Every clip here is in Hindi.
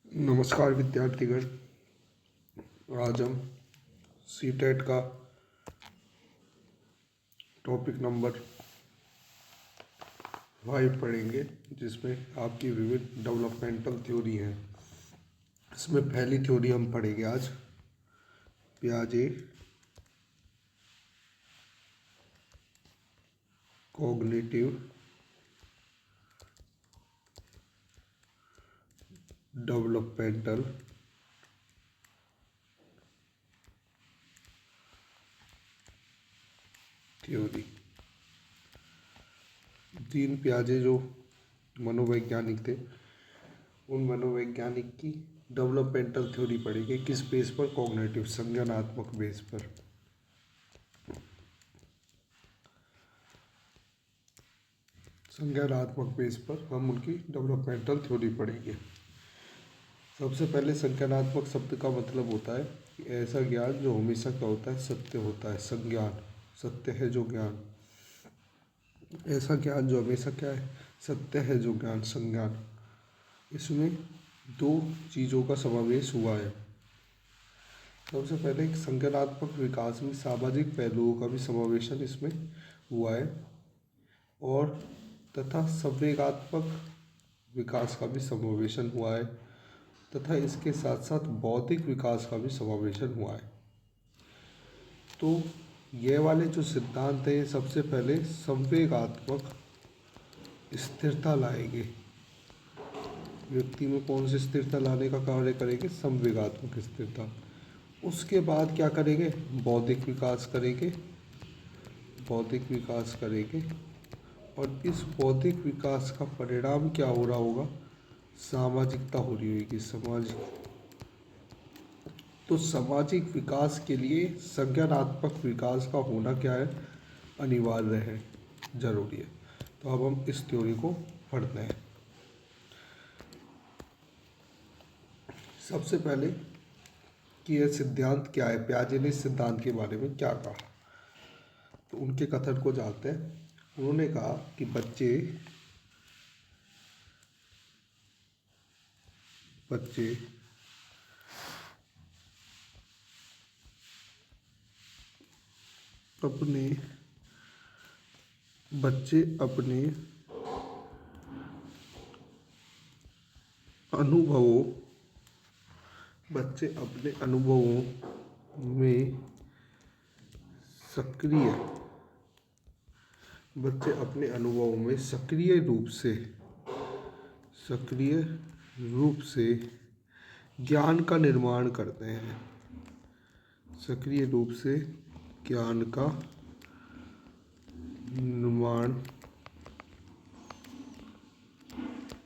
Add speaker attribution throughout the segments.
Speaker 1: नमस्कार विद्यार्थीगण। आज हम सीटेट का टॉपिक नंबर 5 पढ़ेंगे, जिसमें आपकी विविध डेवलपमेंटल थ्योरी है। इसमें पहली थ्योरी हम पढ़ेंगे आज, पियाजे कॉग्निटिव डेवलपमेंटल थ्योरी। जीन पियाजे जो मनोवैज्ञानिक थे, उन मनोवैज्ञानिक की डेवलपमेंटल थ्योरी पढ़ेंगे। किस बेस पर? कॉग्निटिव, संज्ञानात्मक बेस पर। संज्ञानात्मक बेस पर हम उनकी डेवलपमेंटल थ्योरी पढ़ेंगे। सबसे पहले संज्ञानात्मक शब्द का मतलब होता है कि ऐसा ज्ञान जो हमेशा क्या होता है? सत्य होता है। संज्ञान सत्य है जो ज्ञान, ऐसा ज्ञान जो हमेशा क्या है? सत्य है जो ज्ञान, संज्ञान। इसमें दो चीज़ों का समावेश हुआ है। सबसे पहले एक संज्ञानात्मक विकास में सामाजिक पहलुओं का भी समावेशन इसमें हुआ है, और तथा संवेगात्मक विकास का भी समावेशन हुआ है, तथा इसके साथ साथ बौद्धिक विकास का भी समावेशन हुआ है। तो ये वाले जो सिद्धांत हैं, सबसे पहले संवेगात्मक स्थिरता लाएंगे। व्यक्ति में कौन सी स्थिरता लाने का कार्य करेंगे? संवेगात्मक स्थिरता। उसके बाद क्या करेंगे? बौद्धिक विकास करेंगे। बौद्धिक विकास करेंगे, और इस बौद्धिक विकास का परिणाम क्या हो रहा होगा? सामाजिकता हो रही होगी, सामाजिक। तो सामाजिक विकास के लिए संज्ञानात्मक विकास का होना क्या है? अनिवार्य है, जरूरी है। तो अब हम इस थ्योरी को पढ़ते हैं। सबसे पहले कि यह सिद्धांत क्या है, पियाजे ने इस सिद्धांत के बारे में क्या कहा, तो उनके कथन को जानते हैं। उन्होंने कहा कि बच्चे अपने अनुभवों में सक्रिय रूप से ज्ञान का निर्माण करते हैं। सक्रिय रूप से ज्ञान का निर्माण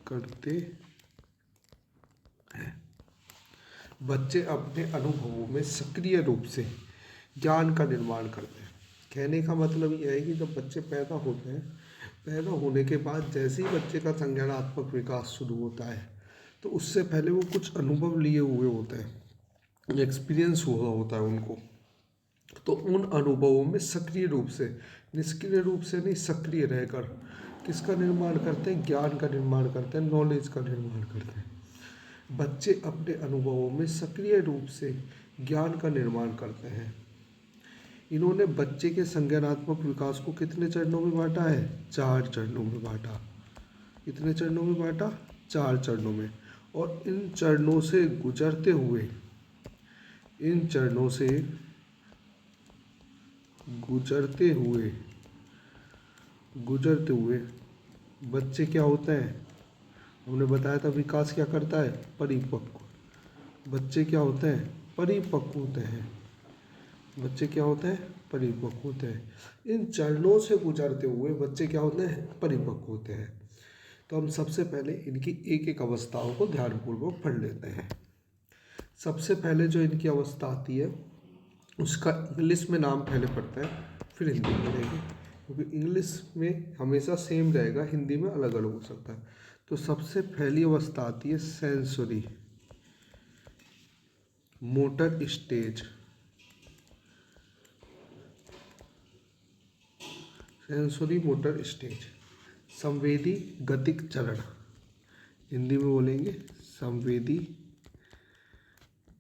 Speaker 1: करते हैं। बच्चे अपने अनुभवों में सक्रिय रूप से ज्ञान का निर्माण करते हैं। कहने का मतलब यह है कि जब बच्चे पैदा होते हैं, पैदा होने के बाद जैसे ही बच्चे का संज्ञानात्मक विकास शुरू होता है, तो उससे पहले वो कुछ अनुभव लिए हुए होते हैं, एक्सपीरियंस हुआ होता है उनको। तो उन अनुभवों में सक्रिय रूप से, निष्क्रिय रूप से नहीं, सक्रिय रहकर किसका निर्माण करते हैं? ज्ञान का निर्माण करते हैं, नॉलेज का निर्माण करते हैं। बच्चे अपने अनुभवों में सक्रिय रूप से ज्ञान का निर्माण करते हैं। इन्होंने बच्चे के संज्ञानात्मक विकास को कितने चरणों में बांटा है? 4 चरणों में बांटा। कितने चरणों में बांटा? 4 चरणों में। और इन चरणों से गुजरते हुए बच्चे क्या होते हैं? हमने बताया था विकास क्या करता है? परिपक्व। बच्चे क्या होते हैं? परिपक्व होते हैं। बच्चे क्या होते हैं? परिपक्व होते हैं। इन चरणों से गुजरते हुए बच्चे क्या होते हैं? परिपक्व होते हैं। तो हम सबसे पहले इनकी एक एक अवस्थाओं को ध्यानपूर्वक पढ़ लेते हैं। सबसे पहले जो इनकी अवस्था आती है, उसका इंग्लिश में नाम पहले पढ़ते हैं, फिर हिंदी में पढ़ेंगे, क्योंकि इंग्लिश में हमेशा सेम रहेगा, हिंदी में अलग अलग हो सकता है। तो सबसे पहली अवस्था आती है sensory motor stage. Sensory motor stage, संवेदी गतिक चरण। हिंदी में बोलेंगे संवेदी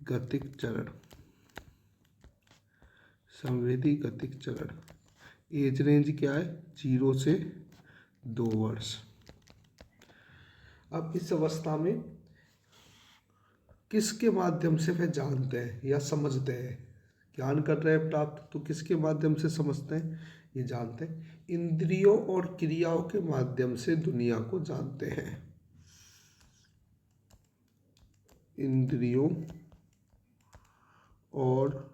Speaker 1: गतिक चरण, संवेदी गतिक चरण। एज रेंज क्या है? 0 से 2 वर्ष। अब इस अवस्था में किसके माध्यम से वह जानते हैं या समझते हैं? ज्ञान कर रहे हैं प्राप्त, तो किसके माध्यम से समझते हैं, ये जानते हैं? इंद्रियों और क्रियाओं के माध्यम से दुनिया को जानते हैं। इंद्रियों और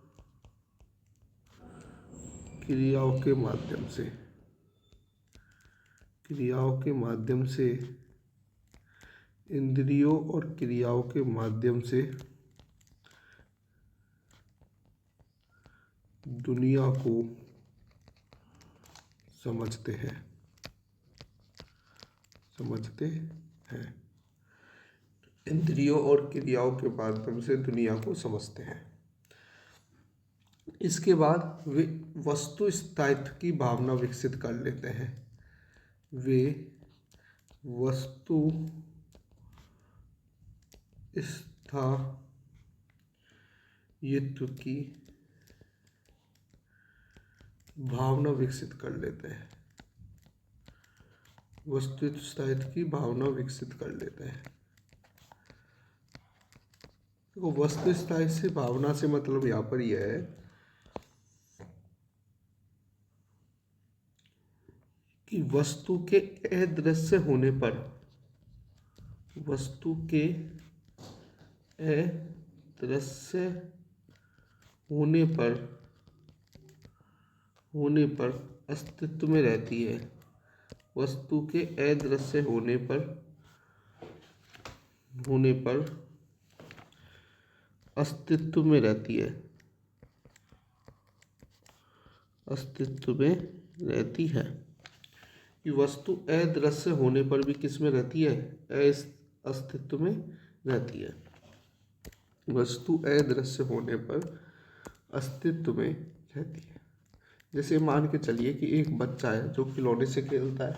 Speaker 1: क्रियाओं के माध्यम से, क्रियाओं के माध्यम से, इंद्रियों और क्रियाओं के माध्यम से दुनिया को समझते हैं, समझते हैं। इंद्रियों और क्रियाओं के माध्यम से दुनिया को समझते हैं। इसके बाद वे वस्तु स्थायित्व की भावना विकसित कर लेते हैं। वे वस्तु स्थायित्व की भावना विकसित कर लेते हैं। वस्तु स्थायित्व की भावना विकसित कर लेते हैं। तो वस्तु स्थायित्व से भावना से मतलब यहाँ पर यह है कि वस्तु के अदृश्य होने पर, वस्तु के अदृश्य होने पर अस्तित्व में रहती है। वस्तु के अदृश्य होने पर अस्तित्व में रहती है, अस्तित्व में रहती है। कि वस्तु अदृश्य होने पर भी किस में रहती है? अस्तित्व में रहती है। वस्तु अदृश्य होने पर अस्तित्व में रहती है। जैसे मान के चलिए कि एक बच्चा है जो खिलौने से खेलता है।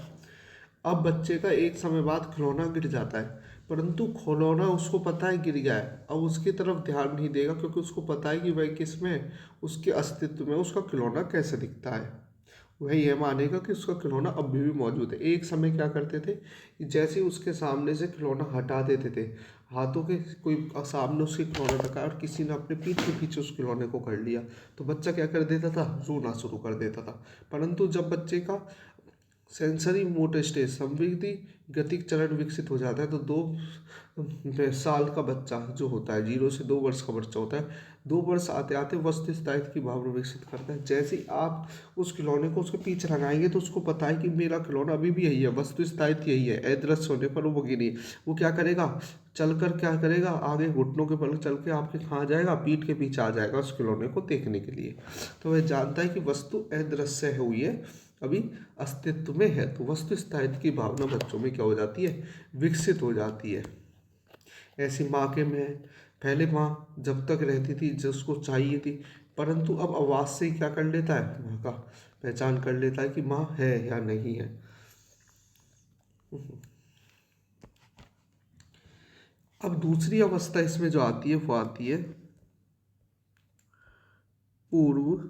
Speaker 1: अब बच्चे का एक समय बाद खिलौना गिर जाता है, परंतु खिलौना उसको पता है गिर गया है, अब उसकी तरफ ध्यान नहीं देगा क्योंकि उसको पता है कि वह किस में, उसके अस्तित्व में उसका खिलौना कैसे दिखता है। वह यह मानेगा कि उसका खिलौना अभी भी मौजूद है। एक समय क्या करते थे कि जैसे ही उसके सामने से खिलौना हटा देते थे, हाथों के कोई सामने उसके खिलौना रखा और किसी ने अपने पीठ के पीछे उस खिलौने को कर लिया, तो बच्चा क्या कर देता था? रोना शुरू कर देता था। परंतु जब बच्चे का सेंसरी मोटर स्टेज, संवेदी गतिक चरण विकसित हो जाता है, तो 2 साल का बच्चा जो होता है, 0 से 2 वर्ष का बच्चा होता है, 2 वर्ष आते आते वस्तु स्थायित्व की भावना विकसित करता है। जैसे ही आप उस खिलौने को उसके पीछे लगाएंगे तो उसको पता है कि मेरा खिलौना अभी भी यही है, वस्तु स्थायित्व यही है, अदृश्य होने पर वो गिरी। वो क्या करेगा? चलकर क्या करेगा? आगे घुटनों के बल चल के आपके कहाँ जाएगा? पीठ के पीछे आ जाएगा उस खिलौने को देखने के लिए। तो वह जानता है कि वस्तु अदृश्य हुई है, अभी अस्तित्व में है। तो वस्तु स्थायित्व की भावना बच्चों में क्या हो जाती है? विकसित हो जाती है। ऐसी माँ के में पहले माँ जब तक रहती थी जिसको चाहिए थी, परंतु अब आवाज़ से ही क्या कर लेता है? माँ का पहचान कर लेता है कि माँ है या नहीं है। अब दूसरी अवस्था इसमें जो आती है वो आती है पूर्व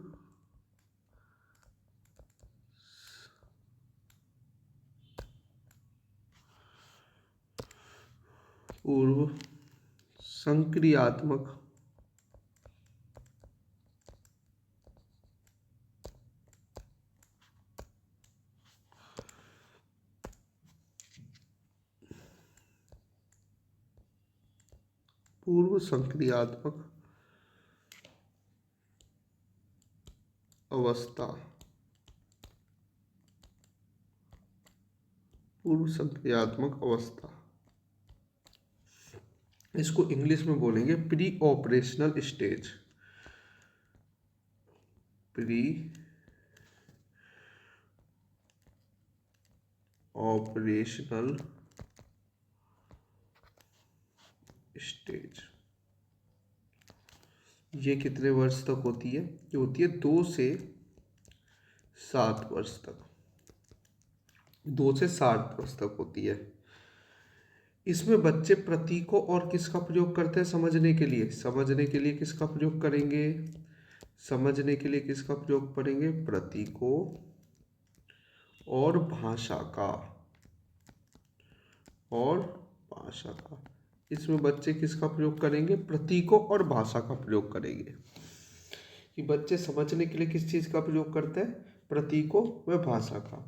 Speaker 1: संक्रियात्मक अवस्था, पूर्व संक्रियात्मक अवस्था, इसको इंग्लिश में बोलेंगे pre operational stage. Pre operational stage. ये कितने वर्ष तक होती है? ये होती है 2 से 7 वर्ष तक, 2 से 7 वर्ष तक होती है। इसमें बच्चे प्रतीकों और किसका प्रयोग करते हैं समझने के लिए? समझने के लिए किसका प्रयोग करेंगे? समझने के लिए किसका प्रयोग करेंगे? प्रतीकों और भाषा का, और भाषा का। इसमें बच्चे किसका प्रयोग करेंगे? प्रतीकों और भाषा का प्रयोग करेंगे। कि बच्चे समझने के लिए किस चीज का प्रयोग करते हैं? प्रतीकों व भाषा का।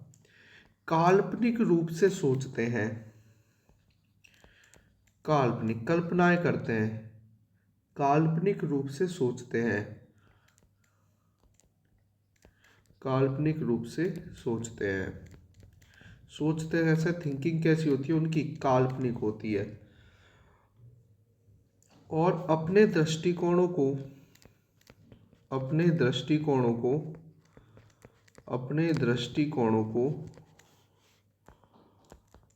Speaker 1: काल्पनिक रूप से सोचते हैं, काल्पनिक कल्पनाएं करते हैं, काल्पनिक रूप से सोचते हैं, काल्पनिक रूप से सोचते हैं। सोचते हैं ऐसे, थिंकिंग कैसी होती है उनकी? काल्पनिक होती है। और अपने दृष्टिकोणों को, अपने दृष्टिकोणों को, अपने दृष्टिकोणों को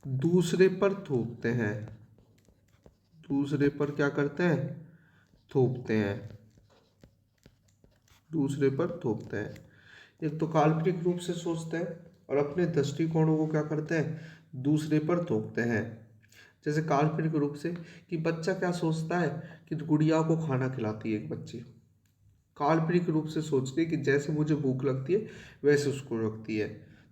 Speaker 1: दूसरे पर थोपते हैं। दूसरे पर क्या करते हैं? थोपते हैं, दूसरे पर थोपते हैं। एक तो काल्पनिक रूप से सोचते हैं और अपने दृष्टिकोणों को क्या करते हैं? दूसरे पर थोपते हैं। जैसे काल्पनिक रूप से, कि बच्चा क्या सोचता है कि गुड़िया को खाना खिलाती है एक बच्ची। काल्पनिक रूप से सोचती है कि जैसे मुझे भूख लगती है वैसे उसको लगती है।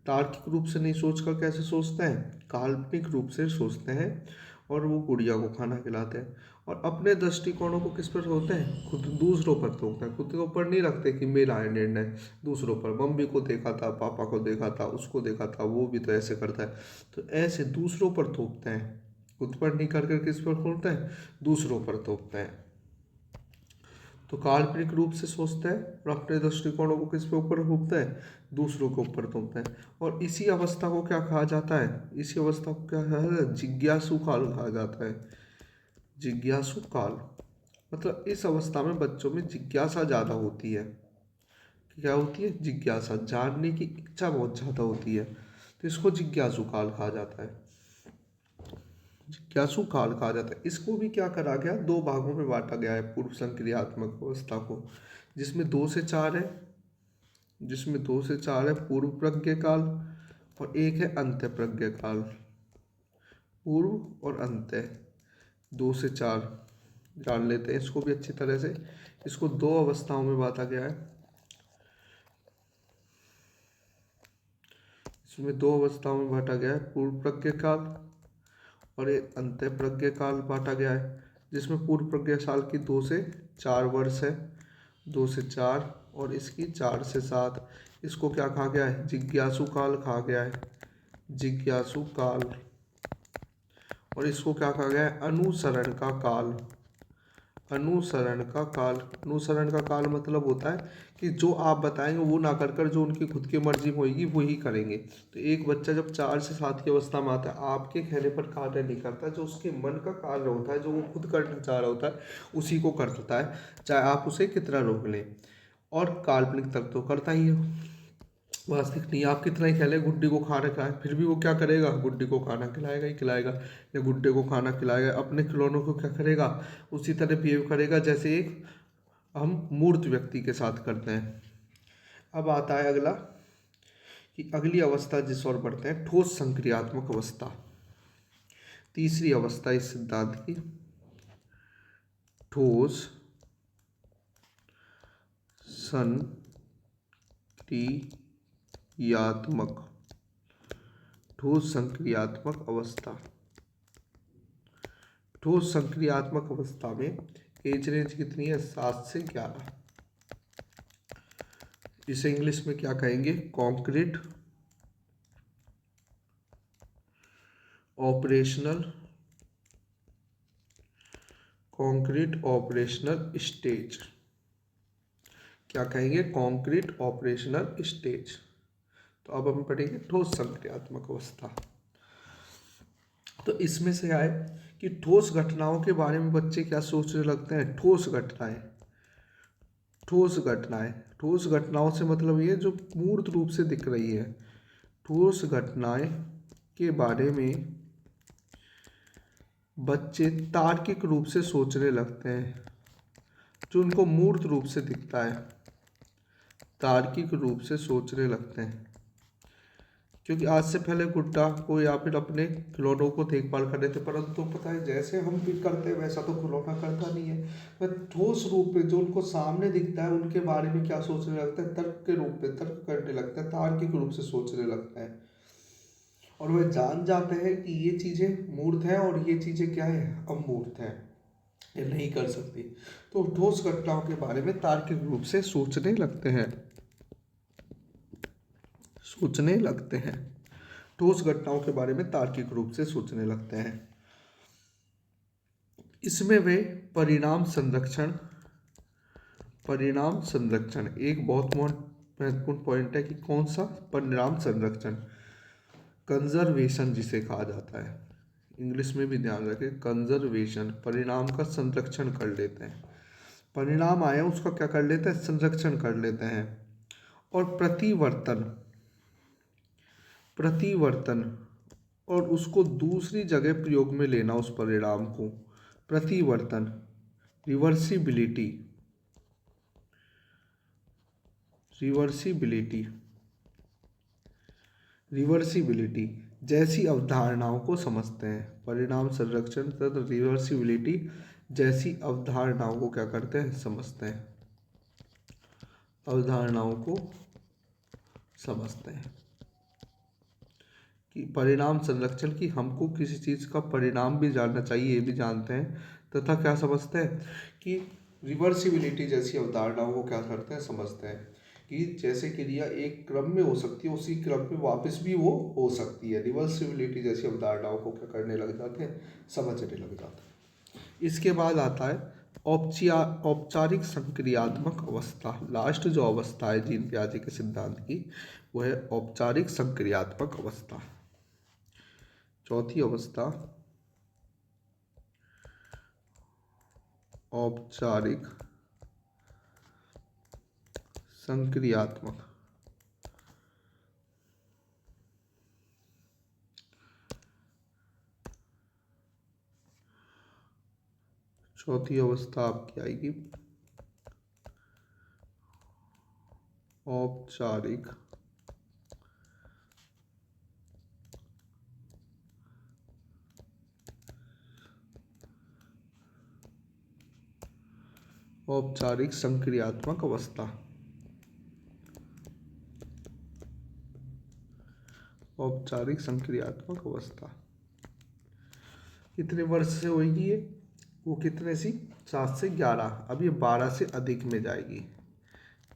Speaker 1: तार्किक रूप से नहीं सोचकर कैसे सोचते हैं? काल्पनिक रूप से सोचते हैं और वो गुड़िया को खाना खिलाते हैं। और अपने दृष्टिकोणों को किस पर होते हैं? खुद दूसरों पर थोपते हैं। खुद के ऊपर नहीं रखते कि मेरा है निर्णय, दूसरों पर। मम्मी को देखा था, पापा को देखा था, उसको देखा था, वो भी तो ऐसे करता है, तो ऐसे दूसरों पर थोपते हैं। खुद पर नहीं कर कर किस पर थोपते हैं? दूसरों पर थोपते हैं। तो काल्पनिक रूप से सोचते हैं और अपने दृष्टिकोणों को किस पे ऊपर थोपते हैं? दूसरों के ऊपर थोपते हैं। और इसी अवस्था को क्या कहा जाता है? इसी अवस्था को क्या कहा जाता है? जिज्ञासु काल कहा जाता है। जिज्ञासु काल मतलब इस अवस्था में बच्चों में जिज्ञासा ज़्यादा होती है। क्या होती है? जिज्ञासा, जानने की इच्छा बहुत ज़्यादा होती है, तो इसको जिज्ञासु काल कहा जाता है। जिज्ञासु काल कहा जाता है। इसको भी क्या करा गया? दो भागों में बांटा गया है पूर्व संक्रियात्मक अवस्था को, जिसमें 2 से 4 है, जिसमें 2 से 4 है पूर्व प्रज्ञ काल, और एक है अंत्य प्रज्ञ काल। पूर्व और अंत्य 2 से 4 जान लेते हैं इसको भी अच्छी तरह से। इसको 2 अवस्थाओं में बांटा गया है। इसमें 2 अवस्थाओं में बांटा गया है, पूर्व प्रज्ञ काल और एक अंत्य प्रज्ञ काल बांटा गया है। जिसमें पूर्व प्रज्ञ काल की 2 से 4 वर्ष है, 2 से 4, और इसकी 4 से 7। इसको क्या कहा गया है? जिज्ञासु काल कहा गया है, जिज्ञासु काल। और इसको क्या कहा गया है? अनुसरण का काल। अनुसरण का काल, अनुसरण का काल मतलब होता है कि जो आप बताएंगे वो ना कर कर जो उनकी खुद की मर्जी होगी वही करेंगे। तो एक बच्चा जब 4 से 7 की अवस्था में आता है, आपके कहने पर कार्य नहीं करता, जो उसके मन का कार्य होता है, जो वो खुद करना चाह रहा होता है उसी को करता है, चाहे आप उसे कितना रोक लें। और काल्पनिक तक तो करता ही है, वास्तविक नहीं। आप कितना ही कह लें गुड्डी को खाना खिलाए, फिर भी वो क्या करेगा? गुड्डी को खाना खिलाएगा ही खिलाएगा, या गुड्डे को खाना खिलाएगा। अपने खिलौनों को क्या करेगा? उसी तरह बिहेव करेगा जैसे एक हम मूर्त व्यक्ति के साथ करते हैं। अब आता है अगला, कि अगली अवस्था जिस ओर बढ़ते हैं, ठोस संक्रियात्मक अवस्था। तीसरी अवस्था इस सिद्धांत की, ठोस संक्रियात्मक, ठोस संक्रियात्मक अवस्था। ठोस संक्रियात्मक अवस्था में एज रेंज कितनी है? 7 से 11। इसे इंग्लिश में क्या कहेंगे? Concrete operational, concrete operational stage. क्या कहेंगे? Concrete operational stage. तो अब हम पढ़ेंगे ठोस संक्रियात्मक अवस्था। तो इसमें से आए कि ठोस घटनाओं के बारे में बच्चे क्या सोचने लगते हैं? ठोस घटनाएं, ठोस घटनाएं, ठोस घटनाओं से मतलब ये जो मूर्त रूप से दिख रही है। ठोस घटनाएं के बारे में बच्चे तार्किक रूप से सोचने लगते हैं, जो उनको मूर्त रूप से दिखता है, तार्किक रूप से सोचने लगते हैं। क्योंकि आज से पहले गुड्डा को या फिर अपने खिलौनों को देखभाल कर रहे थे, परंतु पता है जैसे हम भी करते हैं वैसा तो खिलौना करता नहीं है। वह ठोस रूप में जो उनको सामने दिखता है उनके बारे में क्या सोचने लगता है, तर्क के रूप में तर्क करने लगता है, तार्किक रूप से सोचने लगता है। और वह जान जाते हैं कि ये चीज़ें मूर्त है और ये चीज़ें क्या है, अमूर्त है, ये नहीं कर सकती। तो ठोस घटनाओं के बारे में तार्किक रूप से सोचने लगते हैं, सोचने लगते हैं। ठोस घटनाओं के बारे में तार्किक रूप से सोचने लगते हैं। इसमें वे परिणाम संरक्षण एक बहुत महत्वपूर्ण पॉइंट है कि कौन सा, परिणाम संरक्षण, कंजर्वेशन जिसे कहा जाता है, इंग्लिश में भी ध्यान रखें, कंजर्वेशन, परिणाम का संरक्षण कर लेते हैं। परिणाम आया उसका क्या कर लेते हैं, संरक्षण कर लेते हैं। और प्रतिवर्तन और उसको दूसरी जगह प्रयोग में लेना, उस परिणाम को, प्रतिवर्तन, रिवर्सिबिलिटी जैसी अवधारणाओं को समझते हैं। परिणाम संरक्षण तथा रिवर्सिबिलिटी जैसी अवधारणाओं को क्या करते हैं, समझते हैं, अवधारणाओं को समझते हैं। कि परिणाम संरक्षण की हमको किसी चीज़ का परिणाम भी जानना चाहिए, ये भी जानते हैं, तथा क्या समझते हैं कि रिवर्सिबिलिटी जैसी अवधारणाओं को क्या करते हैं, समझते हैं कि जैसे क्रिया एक क्रम में हो सकती है उसी क्रम में वापस भी वो हो सकती है। रिवर्सिबिलिटी जैसी अवधारणाओं को क्या करने लग जाते हैं, समझने लग जाते हैं। इसके बाद आता है औपचारिक संक्रियात्मक अवस्था। लास्ट जो अवस्था है जीन पियाजे के सिद्धांत की, वो है औपचारिक संक्रियात्मक अवस्था। चौथी अवस्था औपचारिक संक्रियात्मक। चौथी अवस्था आपकी आएगी औपचारिक संक्रियात्मक अवस्था। औपचारिक संक्रियात्मक अवस्था कितने वर्ष से होगी ये, वो कितने सी, 7 से 11। अब ये 12 से अधिक में जाएगी,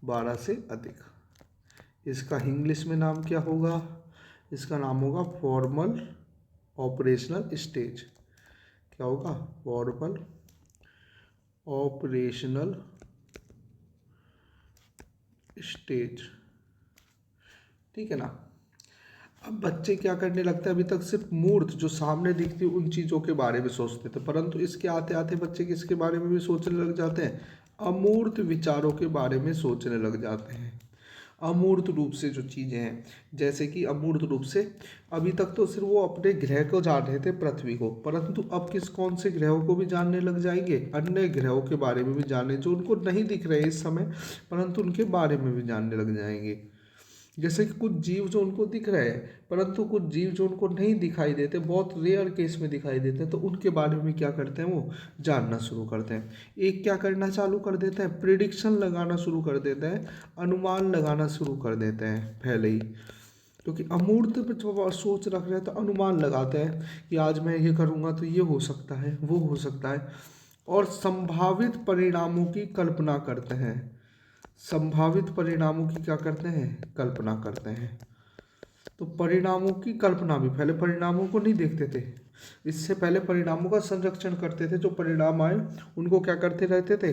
Speaker 1: 12 से अधिक। इसका इंग्लिश में नाम क्या होगा, इसका नाम होगा फॉर्मल ऑपरेशनल स्टेज। क्या होगा, फॉर्मल ऑपरेशनल स्टेज, ठीक है ना। अब बच्चे क्या करने लगते हैं, अभी तक सिर्फ मूर्त जो सामने दिखती है उन चीज़ों के बारे में सोचते थे, परंतु इसके आते आते बच्चे किसके बारे में भी सोचने लग जाते हैं, अमूर्त विचारों के बारे में सोचने लग जाते हैं। अमूर्त रूप से जो चीज़ें हैं, जैसे कि अमूर्त रूप से अभी तक तो सिर्फ वो अपने ग्रह को जान रहे थे, पृथ्वी को, परंतु अब कौन से ग्रहों को भी जानने लग जाएंगे, अन्य ग्रहों के बारे में भी जानने, जो उनको नहीं दिख रहे इस समय परंतु उनके बारे में भी जानने लग जाएंगे। जैसे कि कुछ जीव जो उनको दिख रहे हैं परंतु कुछ जीव जो उनको नहीं दिखाई देते, बहुत रेयर केस में दिखाई देते हैं, तो उनके बारे में क्या करते हैं, वो जानना शुरू करते हैं। एक क्या करना चालू कर देते हैं, प्रिडिक्शन लगाना शुरू कर देते हैं, अनुमान लगाना शुरू कर देते हैं पहले ही, क्योंकि अमूर्त पे जो सोच रख रहे हैं तो अनुमान लगाते हैं कि आज मैं ये करूँगा तो ये हो सकता है, वो हो सकता है, और संभावित परिणामों की कल्पना करते हैं। संभावित परिणामों की क्या करते हैं, कल्पना करते हैं। तो परिणामों की कल्पना भी, पहले परिणामों को नहीं देखते थे, इससे पहले परिणामों का संरक्षण करते थे, जो परिणाम आए उनको क्या करते रहते थे,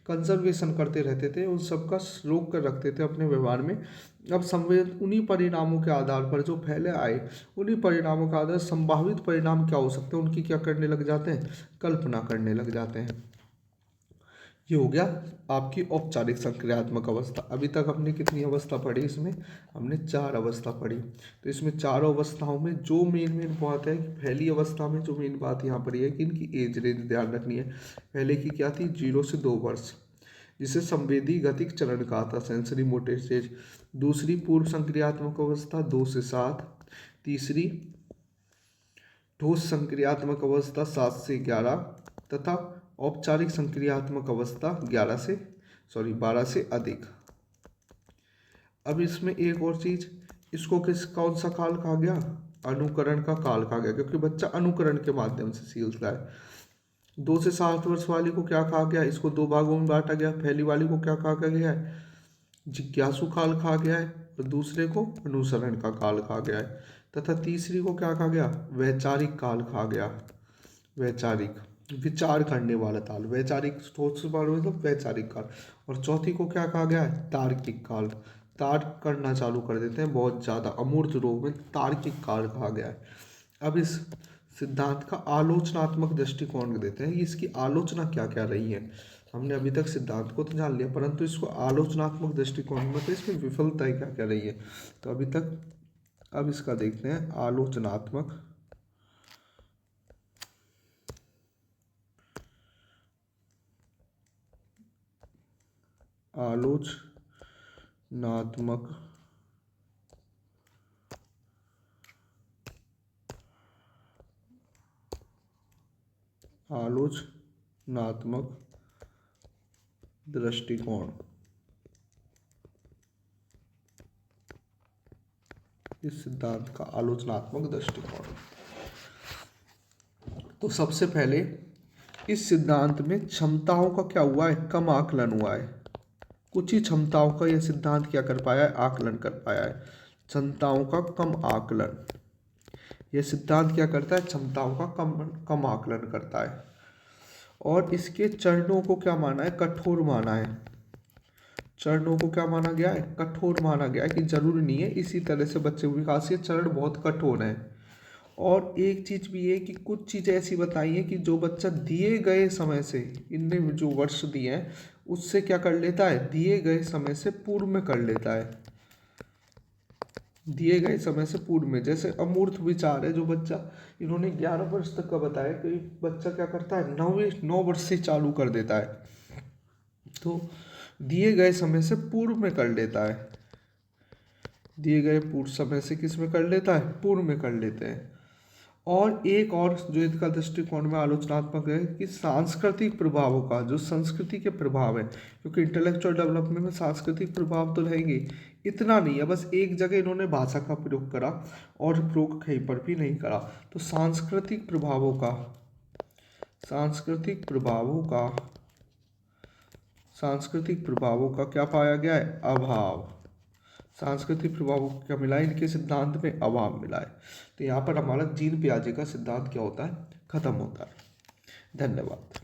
Speaker 1: कंजर्वेशन करते रहते थे, उन सब का रोक कर रखते थे अपने व्यवहार में। अब संवेद उन्हीं परिणामों के आधार पर जो पहले आए, उन्हीं परिणामों के आधार संभावित परिणाम क्या हो सकते हैं उनकी क्या करने लग जाते हैं, कल्पना करने लग जाते हैं। ये हो गया आपकी औपचारिक संक्रियात्मक अवस्था। अभी तक हमने कितनी अवस्था पढ़ी, इसमें हमने 4 अवस्था पढ़ी। तो इसमें चारों अवस्थाओं में जो मेन बात है, पहली अवस्था में जो मेन बात यहाँ पर है कि इनकी एज रेंज ध्यान रखनी है। पहले की क्या थी, 0 से 2 वर्ष, जिसे संवेदी गतिक चरण कहा था, सेंसरी मोटर स्टेज। दूसरी पूर्व संक्रियात्मक अवस्था 2 से 7, तीसरी ठोस संक्रियात्मक अवस्था 7 से 11 तथा औपचारिक संक्रियात्मक अवस्था 12 से अधिक। अब इसमें एक और चीज, इसको कौन सा काल कहा गया? अनुकरण का काल कहा गया, क्योंकि बच्चा अनुकरण के माध्यम से सीखता है। 2 से 7 वर्ष वाली को क्या कहा गया? इसको 2 भागों में बांटा गया। पहली वाली को क्या कहा गया है? जिज्ञासु काल कहा गया है, और दूसरे को अनुसरण का काल कहा गया है, तथा तीसरी को क्या कहा गया? वैचारिक काल कहा गया। वैचारिक, विचार करने वाला काल, वैचारिक मतलब वैचारिक काल। और चौथी को क्या कहा गया है? तार्किक काल। तर्क करना चालू कर देते हैं बहुत ज़्यादा, अमूर्त रूप में तार्किक काल कहा गया है। अब इस सिद्धांत का आलोचनात्मक दृष्टिकोण देते हैं, इसकी आलोचना क्या क्या रही है। हमने अभी तक सिद्धांत को तो जान लिया, परंतु इसको आलोचनात्मक दृष्टिकोण में तो इसमें विफलताएं क्या क्या रही है। तो अभी तक अब इसका देखते हैं आलोचनात्मक आलोचनात्मक दृष्टिकोण। इस सिद्धांत का आलोचनात्मक दृष्टिकोण। तो सबसे पहले इस सिद्धांत में क्षमताओं का क्या हुआ है? कम आकलन हुआ है। कुछ ही क्षमताओं का यह सिद्धांत क्या कर पाया है? आकलन कर पाया है। क्षमताओं का कम आकलन, यह सिद्धांत क्या करता है? क्षमताओं का कम आकलन करता है। और इसके चरणों को क्या माना है? कठोर माना है। चरणों को क्या माना गया है? कठोर माना गया है, कि जरूरी नहीं है इसी तरह से बच्चे के विकास के चरण बहुत कठोर हैं। और एक चीज भी है कि कुछ चीजें ऐसी बताई है कि जो बच्चा दिए गए समय से, इनने जो वर्ष दिए हैं उससे क्या कर लेता है? दिए गए समय से पूर्व में कर लेता है। दिए गए समय से पूर्व में, जैसे अमूर्त विचार है जो बच्चा, इन्होंने 11 वर्ष तक का बताया कि बच्चा क्या करता है? 9 वर्ष से चालू कर देता है। तो दिए गए समय से पूर्व में कर लेता है। दिए गए पूर्व समय से किस में कर लेता है? पूर्व में कर लेते हैं। और एक और जो इसका दृष्टिकोण में आलोचनात्मक है कि सांस्कृतिक प्रभावों का, जो संस्कृति के प्रभाव है, क्योंकि इंटेलेक्चुअल डेवलपमेंट में सांस्कृतिक प्रभाव तो रहेंगे, इतना नहीं है। बस एक जगह इन्होंने भाषा का प्रयोग करा और प्रयोग कहीं पर भी नहीं करा। तो सांस्कृतिक प्रभावों का क्या पाया गया है? अभाव। सांस्कृतिक प्रभावों को क्या मिला है? इनके सिद्धांत में अभाव मिला है। तो यहाँ पर हमारा जीन पियाजे का सिद्धांत क्या होता है? खत्म होता है। धन्यवाद।